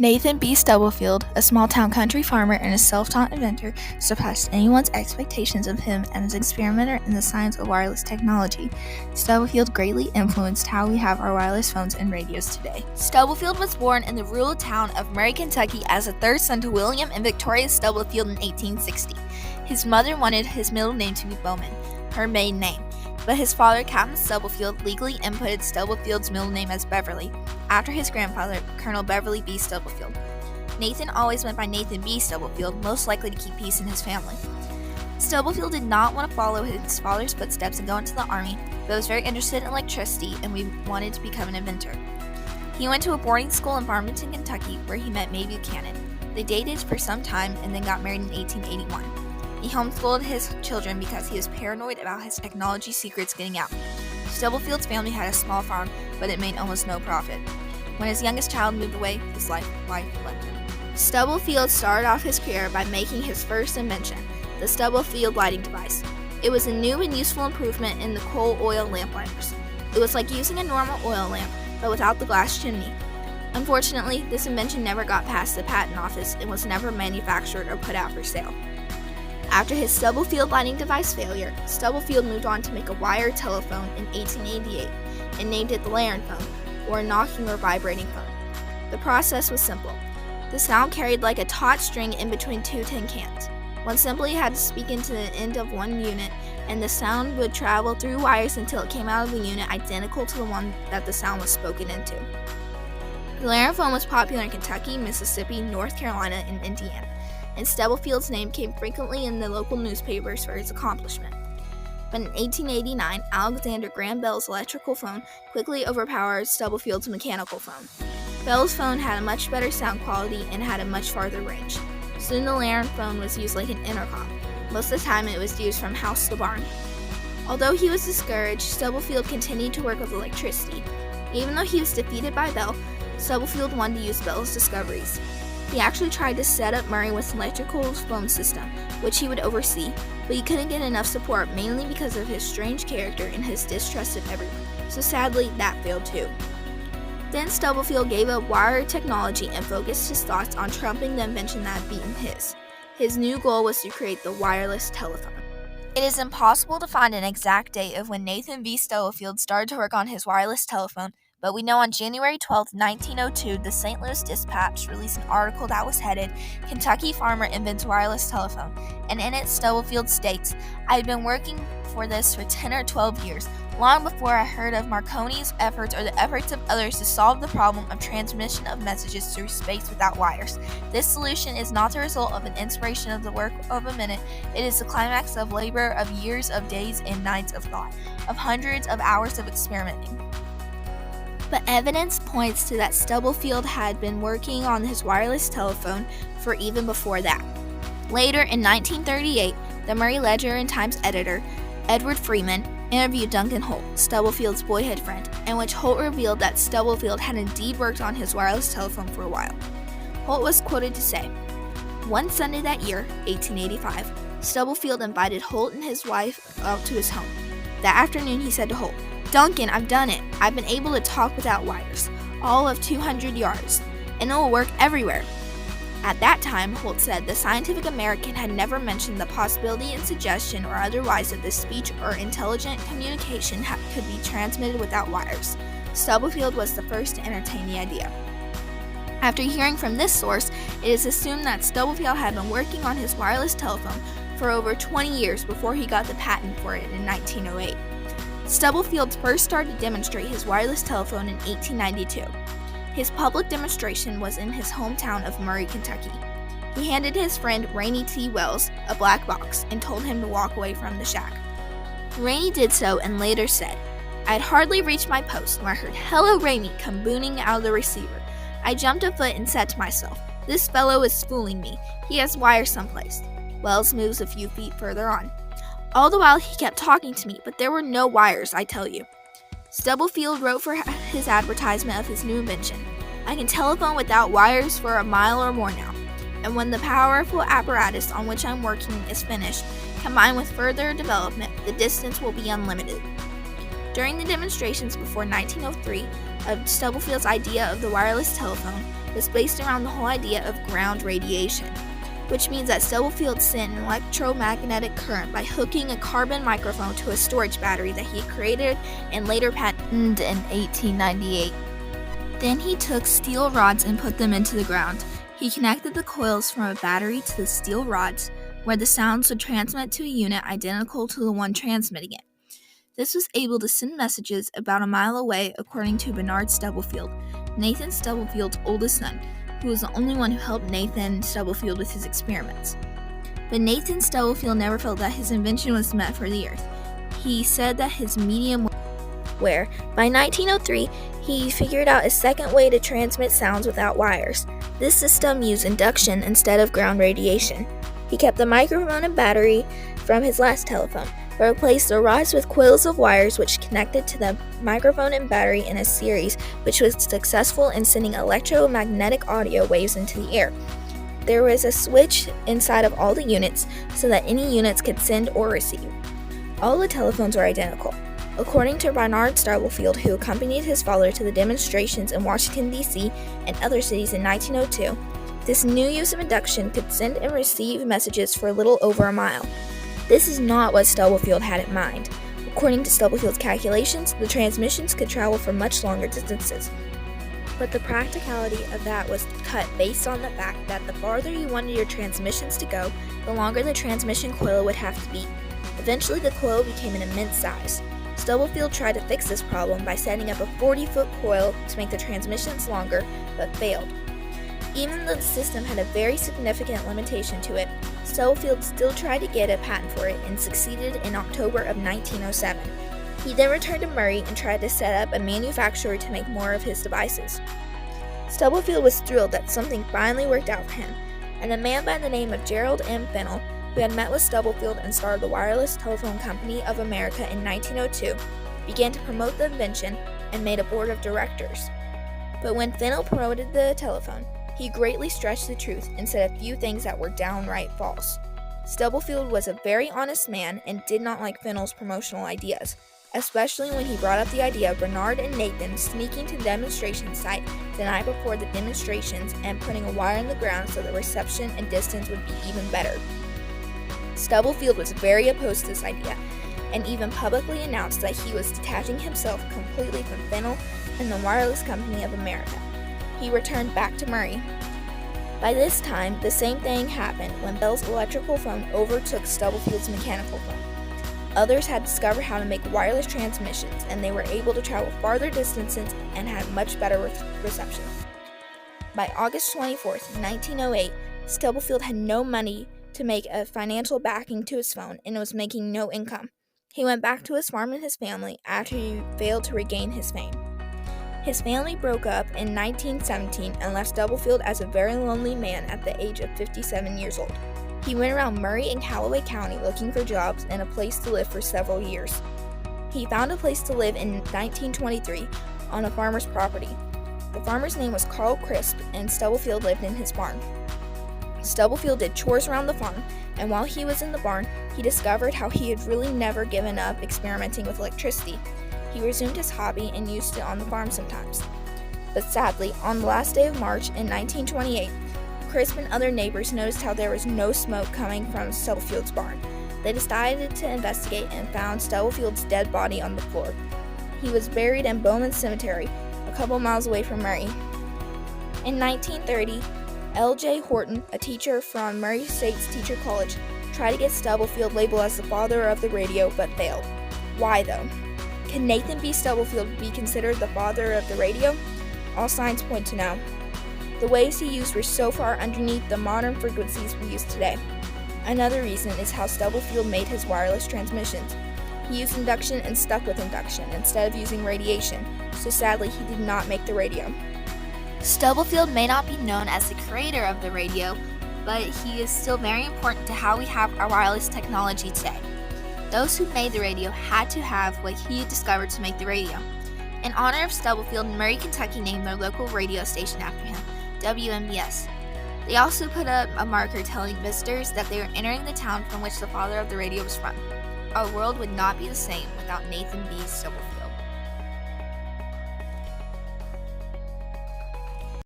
Nathan B. Stubblefield, a small-town country farmer and a self-taught inventor, surpassed anyone's expectations of him as an experimenter in the science of wireless technology. Stubblefield greatly influenced how we have our wireless phones and radios today. Stubblefield was born in the rural town of Murray, Kentucky as a third son to William and Victoria Stubblefield in 1860. His mother wanted his middle name to be Bowman, her maiden name, but his father, Captain Stubblefield, legally inputted Stubblefield's middle name as Beverly, after his grandfather, Colonel Beverly B. Stubblefield. Nathan always went by Nathan B. Stubblefield, most likely to keep peace in his family. Stubblefield did not want to follow his father's footsteps and go into the army, but was very interested in electricity and wanted to become an inventor. He went to a boarding school in Farmington, Kentucky, where he met Mae Buchanan. They dated for some time and then got married in 1881. He homeschooled his children because he was paranoid about his technology secrets getting out. Stubblefield's family had a small farm, but it made almost no profit. When his youngest child moved away, his life left him. Stubblefield started off his career by making his first invention, the Stubblefield lighting device. It was a new and useful improvement in the coal oil lamp lighters. It was like using a normal oil lamp, but without the glass chimney. Unfortunately, this invention never got past the patent office and was never manufactured or put out for sale. After his Stubblefield lighting device failure, Stubblefield moved on to make a wire telephone in 1888 and named it the Laren phone, or a knocking or vibrating phone. The process was simple. The sound carried like a taut string in between two tin cans. One simply had to speak into the end of one unit, and the sound would travel through wires until it came out of the unit identical to the one that the sound was spoken into. The Laren phone was popular in Kentucky, Mississippi, North Carolina, and Indiana, and Stubblefield's name came frequently in the local newspapers for his accomplishment. But in 1889, Alexander Graham Bell's electrical phone quickly overpowered Stubblefield's mechanical phone. Bell's phone had a much better sound quality and had a much farther range. Soon the Laren phone was used like an intercom. Most of the time it was used from house to barn. Although he was discouraged, Stubblefield continued to work with electricity. Even though he was defeated by Bell, Stubblefield wanted to use Bell's discoveries. He actually tried to set up Murray with an electrical phone system, which he would oversee, but he couldn't get enough support mainly because of his strange character and his distrust of everyone, so sadly that failed too. Then Stubblefield gave up wire technology and focused his thoughts on trumping the invention that had beaten his. His new goal was to create the wireless telephone. It is impossible to find an exact date of when Nathan B. Stubblefield started to work on his wireless telephone, but we know on January 12, 1902, the St. Louis Dispatch released an article that was headed, "Kentucky Farmer Invents Wireless Telephone," and in it Stubblefield states, "I had been working for this for 10 or 12 years, long before I heard of Marconi's efforts or the efforts of others to solve the problem of transmission of messages through space without wires. This solution is not the result of an inspiration of the work of a minute, it is the climax of labor of years of days and nights of thought, of hundreds of hours of experimenting." But evidence points to that Stubblefield had been working on his wireless telephone for even before that. Later, in 1938, the Murray Ledger and Times editor, Edward Freeman, interviewed Duncan Holt, Stubblefield's boyhood friend, in which Holt revealed that Stubblefield had indeed worked on his wireless telephone for a while. Holt was quoted to say, "One Sunday that year, 1885, Stubblefield invited Holt and his wife out to his home. That afternoon he said to Holt, 'Duncan, I've done it. I've been able to talk without wires, all of 200 yards, and it will work everywhere.' At that time, Holt said, the Scientific American had never mentioned the possibility and suggestion or otherwise that the speech or intelligent communication could be transmitted without wires. Stubblefield was the first to entertain the idea." After hearing from this source, it is assumed that Stubblefield had been working on his wireless telephone for over 20 years before he got the patent for it in 1908. Stubblefield first started to demonstrate his wireless telephone in 1892. His public demonstration was in his hometown of Murray, Kentucky. He handed his friend Rainey T. Wells a black box and told him to walk away from the shack. Rainey did so and later said, "I had hardly reached my post when I heard 'Hello, Rainey' come booming out of the receiver. I jumped a foot and said to myself, 'This fellow is fooling me. He has wires someplace.' Wells moves a few feet further on. All the while he kept talking to me, but there were no wires, I tell you." Stubblefield wrote for his advertisement of his new invention, "I can telephone without wires for a mile or more now, and when the powerful apparatus on which I'm working is finished, combined with further development, the distance will be unlimited." During the demonstrations before 1903 of Stubblefield's idea of the wireless telephone, was based around the whole idea of ground radiation, which means that Stubblefield sent an electromagnetic current by hooking a carbon microphone to a storage battery that he created and later patented in 1898. Then he took steel rods and put them into the ground. He connected the coils from a battery to the steel rods, where the sounds would transmit to a unit identical to the one transmitting it. This was able to send messages about a mile away, according to Bernard Stubblefield, Nathan Stubblefield's oldest son, who was the only one who helped Nathan Stubblefield with his experiments. But Nathan Stubblefield never felt that his invention was meant for the Earth. He said that his medium where, by 1903, he figured out a second way to transmit sounds without wires. This system used induction instead of ground radiation. He kept the microphone and battery from his last telephone, but replaced the rods with coils of wires which connected to the microphone and battery in a series, which was successful in sending electromagnetic audio waves into the air. There was a switch inside of all the units so that any units could send or receive. All the telephones were identical. According to Bernard Stubblefield, who accompanied his father to the demonstrations in Washington, D.C. and other cities in 1902, this new use of induction could send and receive messages for a little over a mile. This is not what Stubblefield had in mind. According to Stubblefield's calculations, the transmissions could travel for much longer distances. But the practicality of that was cut based on the fact that the farther you wanted your transmissions to go, the longer the transmission coil would have to be. Eventually, the coil became an immense size. Stubblefield tried to fix this problem by setting up a 40-foot coil to make the transmissions longer, but failed. Even though the system had a very significant limitation to it, Stubblefield still tried to get a patent for it and succeeded in October of 1907. He then returned to Murray and tried to set up a manufacturer to make more of his devices. Stubblefield was thrilled that something finally worked out for him, and a man by the name of Gerald M. Fennell, who had met with Stubblefield and started the Wireless Telephone Company of America in 1902, began to promote the invention and made a board of directors. But when Fennell promoted the telephone, he greatly stretched the truth and said a few things that were downright false. Stubblefield was a very honest man and did not like Fennell's promotional ideas, especially when he brought up the idea of Bernard and Nathan sneaking to the demonstration site the night before the demonstrations and putting a wire in the ground so the reception and distance would be even better. Stubblefield was very opposed to this idea, and even publicly announced that he was detaching himself completely from Fennell and the Wireless Company of America. He returned back to Murray. By this time, the same thing happened when Bell's electrical phone overtook Stubblefield's mechanical phone. Others had discovered how to make wireless transmissions, and they were able to travel farther distances and had much better reception. By August 24, 1908, Stubblefield had no money to make a financial backing to his phone and was making no income. He went back to his farm and his family after he failed to regain his fame. His family broke up in 1917 and left Stubblefield as a very lonely man at the age of 57 years old. He went around Murray and Callaway County looking for jobs and a place to live for several years. He found a place to live in 1923 on a farmer's property. The farmer's name was Carl Crisp, and Stubblefield lived in his barn. Stubblefield did chores around the farm, and while he was in the barn, he discovered how he had really never given up experimenting with electricity. He resumed his hobby and used it on the farm sometimes. But sadly, on the last day of March in 1928, Crisp and other neighbors noticed how there was no smoke coming from Stubblefield's barn. They decided to investigate and found Stubblefield's dead body on the floor. He was buried in Bowman Cemetery, a couple miles away from Murray. In 1930, L.J. Horton, a teacher from Murray State's Teacher College, tried to get Stubblefield labeled as the father of the radio, but failed. Why though? Can Nathan B. Stubblefield be considered the father of the radio? All signs point to no. The waves he used were so far underneath the modern frequencies we use today. Another reason is how Stubblefield made his wireless transmissions. He used induction and stuck with induction instead of using radiation, so sadly he did not make the radio. Stubblefield may not be known as the creator of the radio, but he is still very important to how we have our wireless technology today. Those who made the radio had to have what he discovered to make the radio. In honor of Stubblefield, Murray, Kentucky named their local radio station after him, WMBS. They also put up a marker telling visitors that they were entering the town from which the father of the radio was from. Our world would not be the same without Nathan B. Stubblefield.